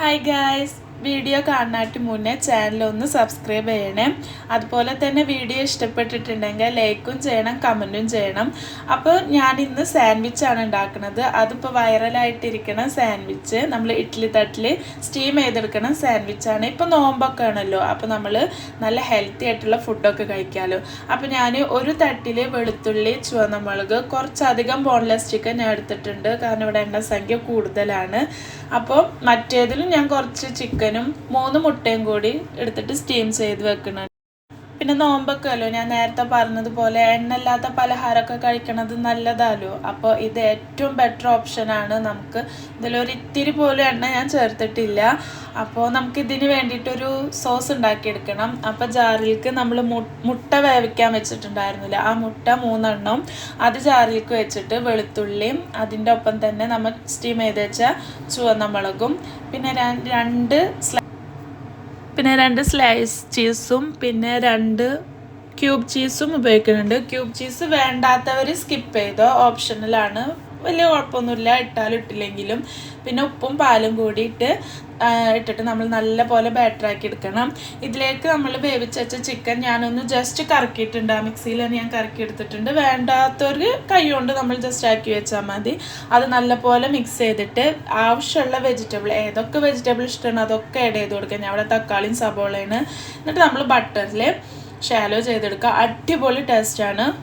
Hi guys, video കാണാനായിട്ട് മുന്നേ channel ഒന്ന് സബ്സ്ക്രൈബ് ചെയ്യണേ. അതുപോലെ തന്നെ വീഡിയോ ഇഷ്ടപ്പെട്ടിട്ടുണ്ടെങ്കിൽ ലൈക്കും ചെയ്യണം, കമൻറ്റും ചെയ്യണം. അപ്പോൾ ഞാൻ ഇന്ന് സാൻഡ്വിച്ചാണ് ഉണ്ടാക്കുന്നത്. അതിപ്പോൾ വൈറലായിട്ടിരിക്കണ സാൻഡ്വിച്ച് നമ്മൾ ഇഡ്ഡലി തട്ടിൽ സ്റ്റീം ചെയ്തെടുക്കണ സാൻഡ്വിച്ചാണ്. ഇപ്പോൾ നോമ്പൊക്കെ ആണല്ലോ, അപ്പോൾ നമ്മൾ നല്ല ഹെൽത്തി ആയിട്ടുള്ള ഫുഡൊക്കെ കഴിക്കാമല്ലോ. അപ്പോൾ ഞാൻ ഒരു തട്ടിൽ വെളുത്തുള്ളി, ചുവന്ന മുളക്, കുറച്ചധികം ബോൺലെസ് ചിക്കൻ ഞാൻ എടുത്തിട്ടുണ്ട്, കാരണം ഇവിടെ എണ്ണസംഖ്യ കൂടുതലാണ്. അപ്പോൾ മറ്റേതിലും ഞാൻ കുറച്ച് ചിക്കനും 3 മുട്ടയും കൂടി എടുത്തിട്ട് സ്റ്റീം ചെയ്ത് വെക്കണം. പിന്നെ നോമ്പൊക്കെ അല്ലോ, ഞാൻ നേരത്തെ പറഞ്ഞതുപോലെ എണ്ണയില്ലാത്ത പലഹാരമൊക്കെ കഴിക്കണത് നല്ലതാലോ. അപ്പോൾ ഇത് ഏറ്റവും ബെറ്റർ ഓപ്ഷനാണ്. നമുക്ക് ഇതിലൊരു ഇത്തിരി പോലും എണ്ണ ഞാൻ ചേർത്തിട്ടില്ല. അപ്പോൾ നമുക്കിതിന് വേണ്ടിയിട്ടൊരു സോസ് ഉണ്ടാക്കിയെടുക്കണം. അപ്പോൾ ജാറിലേക്ക് നമ്മൾ മുട്ട വേവിക്കാൻ വെച്ചിട്ടുണ്ടായിരുന്നില്ല, ആ മുട്ട 3 എണ്ണം അത് ജാറിലേക്ക് വെച്ചിട്ട് വെളുത്തുള്ളിയും അതിൻ്റെ ഒപ്പം തന്നെ നമ്മൾ സ്റ്റീം ചെയ്ത് വെച്ച ചുവന്ന മുളകും പിന്നെ 2 സ്ലൈസ് ചീസും പിന്നെ 2 ക്യൂബ് ചീസും ഉപയോഗിക്കുന്നുണ്ട്. ക്യൂബ് ചീസ് വേണ്ടാത്തവർ സ്കിപ്പ് ചെയ്തോ, ഓപ്ഷണലാണ്, വലിയ കുഴപ്പമൊന്നുമില്ല, ഇട്ടാലും ഇട്ടില്ലെങ്കിലും. പിന്നെ ഉപ്പും പാലും കൂടിയിട്ട് ഇട്ടിട്ട് നമ്മൾ നല്ല പോലെ ബാറ്ററാക്കി എടുക്കണം. ഇതിലേക്ക് നമ്മൾ വേവിച്ച് വെച്ച ചിക്കൻ ഞാനൊന്ന് ജസ്റ്റ് കറക്കിയിട്ടുണ്ട്, ആ മിക്സിയിൽ തന്നെ ഞാൻ കറക്കി എടുത്തിട്ടുണ്ട്. വേണ്ടാത്തൊരു കൈ കൊണ്ട് നമ്മൾ ജസ്റ്റ് ആക്കി വെച്ചാൽ മതി. അത് നല്ലപോലെ മിക്സ് ചെയ്തിട്ട് ആവശ്യമുള്ള വെജിറ്റബിൾ, ഏതൊക്കെ വെജിറ്റബിൾ ഇഷ്ടമാണ് അതൊക്കെ ആഡ് ചെയ്ത് കൊടുക്കുക. ഞാൻ അവിടെ തക്കാളിയും സബോളയാണ്. എന്നിട്ട് നമ്മൾ ബട്ടറിൽ ഷാലോ ചെയ്തെടുക്കുക. അടിപൊളി ടേസ്റ്റാണ്.